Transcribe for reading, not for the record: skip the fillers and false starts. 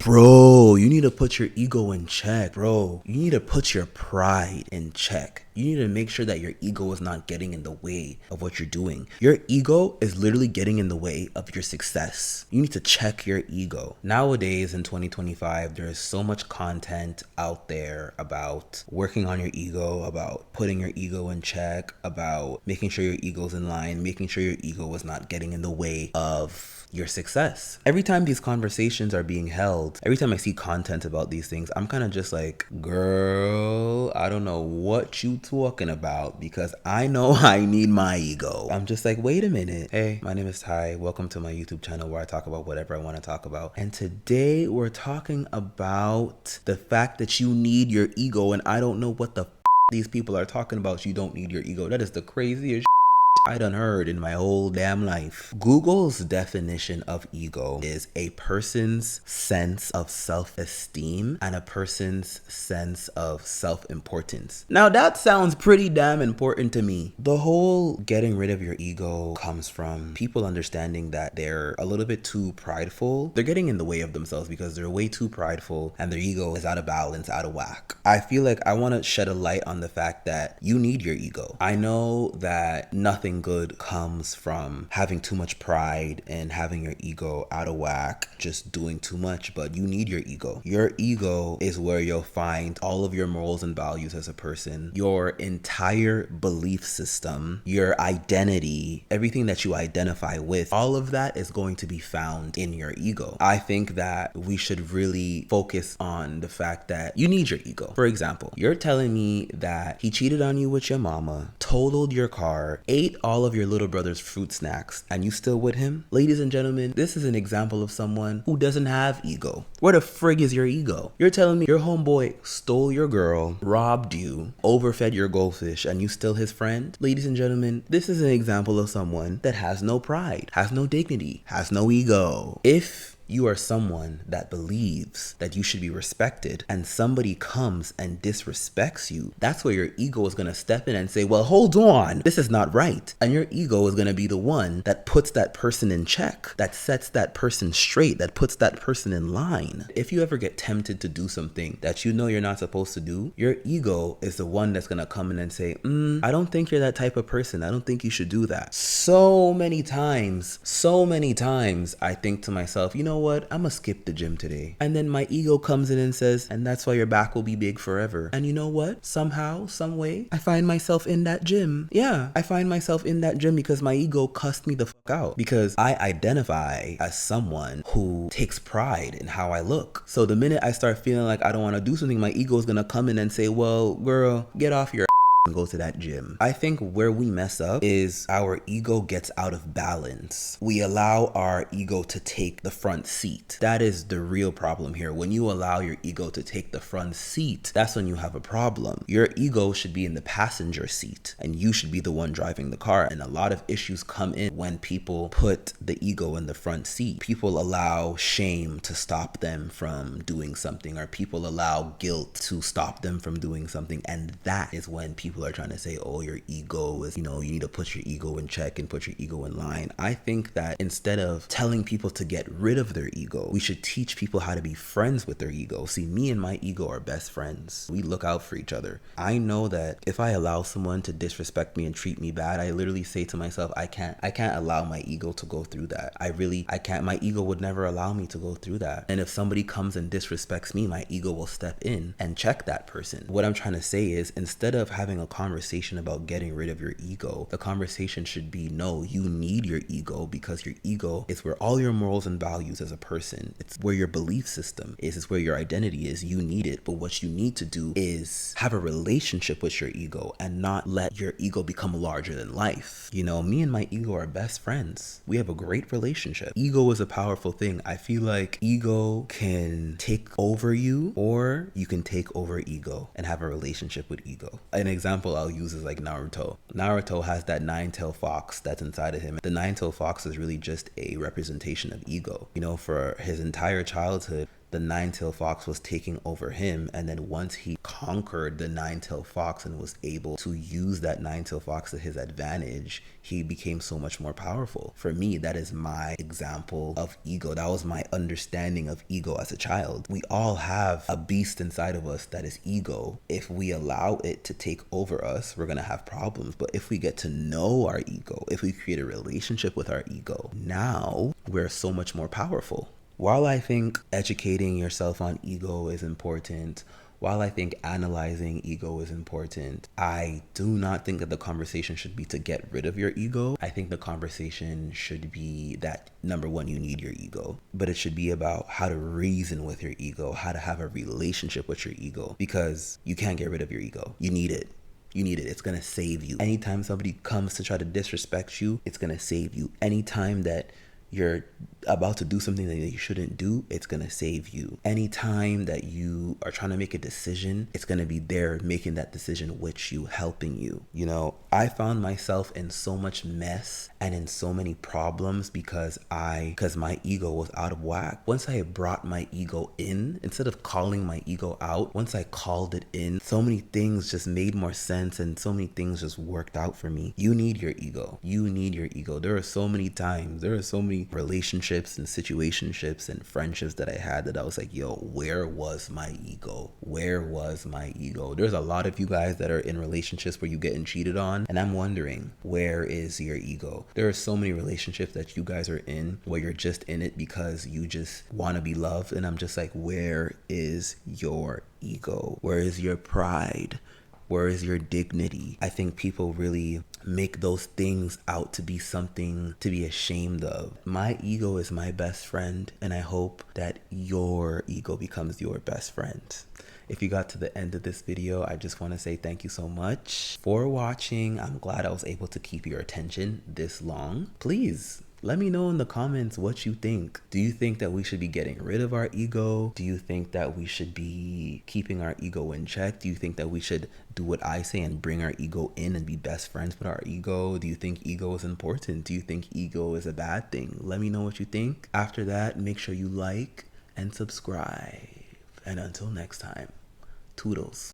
Bro, you need to put your ego in check, bro. You need to put your pride in check. You need to make sure that your ego is not getting in the way of what you're doing. Your ego is literally getting in the way of your success. You need to check your ego. Nowadays in 2025, there is so much content out there about working on your ego, about putting your ego in check, about making sure your ego's in line, making sure your ego is not getting in the way of your success. Every time these conversations are being held, every time I see content about these things, I'm kind of just like, girl, I don't know what you talking about, because I know I need my ego. I'm just like, wait a minute. Hey, my name is Ty. Welcome to my YouTube channel where I talk about whatever I want to talk about. And today we're talking about the fact that you need your ego, and I don't know what the these people are talking about. You don't need your ego. That is the craziest I done heard in my whole damn life. Google's definition of ego is a person's sense of self-esteem and a person's sense of self-importance. Now that sounds pretty damn important to me. The whole getting rid of your ego comes from people understanding that they're a little bit too prideful. They're getting in the way of themselves because they're way too prideful and their ego is out of balance, out of whack. I feel like I want to shed a light on the fact that you need your ego. I know that nothing good comes from having too much pride and having your ego out of whack, just doing too much, but you need your ego. Your ego is where you'll find all of your morals and values as a person, your entire belief system, your identity, everything that you identify with. All of that is going to be found in your ego. I think that we should really focus on the fact that you need your ego. For example, you're telling me that he cheated on you with your mama, totaled your car, ate all of your little brother's fruit snacks, and you still with him? Ladies and gentlemen, this is an example of someone who doesn't have ego. Where the frig is your ego? You're telling me your homeboy stole your girl, robbed you, overfed your goldfish, and you still his friend? Ladies and gentlemen, this is an example of someone that has no pride, has no dignity, has no ego. If you are someone that believes that you should be respected and somebody comes and disrespects you, that's where your ego is going to step in and say, well, hold on, this is not right. And your ego is going to be the one that puts that person in check, that sets that person straight, that puts that person in line. If you ever get tempted to do something that you know you're not supposed to do, your ego is the one that's going to come in and say, I don't think you're that type of person. I don't think you should do that. So many times, I think to myself, you know what? I'm gonna skip the gym today. And then my ego comes in and says, and that's why your back will be big forever. And you know what? Somehow, some way, I find myself in that gym. Yeah, I find myself in that gym because my ego cussed me the fuck out. Because I identify as someone who takes pride in how I look. So the minute I start feeling like I don't want to do something, my ego is gonna come in and say, well, girl, get off your and go to that gym. I think where we mess up is our ego gets out of balance. We allow our ego to take the front seat. That is the real problem here. When you allow your ego to take the front seat, that's when you have a problem. Your ego should be in the passenger seat and you should be the one driving the car. And a lot of issues come in when people put the ego in the front seat. People allow shame to stop them from doing something, or people allow guilt to stop them from doing something. And that is when people are trying to say, oh, your ego is, you need to put your ego in check and put your ego in line. I think that instead of telling people to get rid of their ego, we should teach people how to be friends with their ego. See, me and my ego are best friends. We look out for each other. I know that if I allow someone to disrespect me and treat me bad, I literally say to myself, I can't allow my ego to go through that. I can't. My ego would never allow me to go through that. And if somebody comes and disrespects me, my ego will step in and check that person. What I'm trying to say is, instead of having a conversation about getting rid of your ego, the conversation should be, no, you need your ego, because your ego is where all your morals and values as a person, it's where your belief system is, it's where your identity is. You need it. But what you need to do is have a relationship with your ego and not let your ego become larger than life. Me and my ego are best friends. We have a great relationship. Ego is a powerful thing. I feel like ego can take over you, or you can take over ego and have a relationship with ego. An example I'll use is like Naruto. Naruto has that nine-tailed fox that's inside of him. The nine-tailed fox is really just a representation of ego. For his entire childhood, the nine-tailed fox was taking over him. And then once he conquered the nine-tailed fox and was able to use that nine-tailed fox to his advantage, he became so much more powerful. For me, that is my example of ego. That was my understanding of ego as a child. We all have a beast inside of us that is ego. If we allow it to take over us, we're gonna have problems. But if we get to know our ego, if we create a relationship with our ego, now we're so much more powerful. While I think educating yourself on ego is important, while I think analyzing ego is important, I do not think that the conversation should be to get rid of your ego. I think the conversation should be that, number one, you need your ego, but it should be about how to reason with your ego, how to have a relationship with your ego, because you can't get rid of your ego. You need it. You need it. It's going to save you. Anytime somebody comes to try to disrespect you, it's going to save you. Anytime that you're about to do something that you shouldn't do, it's going to save you. Anytime that you are trying to make a decision, it's going to be there making that decision with you, helping you. You know, I found myself in so much mess and in so many problems because my ego was out of whack. Once I brought my ego in, instead of calling my ego out, once I called it in, so many things just made more sense and so many things just worked out for me. You need your ego. You need your ego. There are so many times, there are so many relationships and situationships and friendships that I had that I was like, yo, where was my ego? Where was my ego? There's a lot of you guys that are in relationships where you getting cheated on, and I'm wondering, where is your ego? There are so many relationships that you guys are in where you're just in it because you just want to be loved, and I'm just like, where is your ego? Where is your pride? Where is your dignity? I think people really make those things out to be something to be ashamed of. My ego is my best friend, and I hope that your ego becomes your best friend. If you got to the end of this video, I just want to say thank you so much for watching. I'm glad I was able to keep your attention this long. Please let me know in the comments what you think. Do you think that we should be getting rid of our ego? Do you think that we should be keeping our ego in check? Do you think that we should do what I say and bring our ego in and be best friends with our ego? Do you think ego is important? Do you think ego is a bad thing? Let me know what you think. After that, make sure you like and subscribe. And until next time, toodles.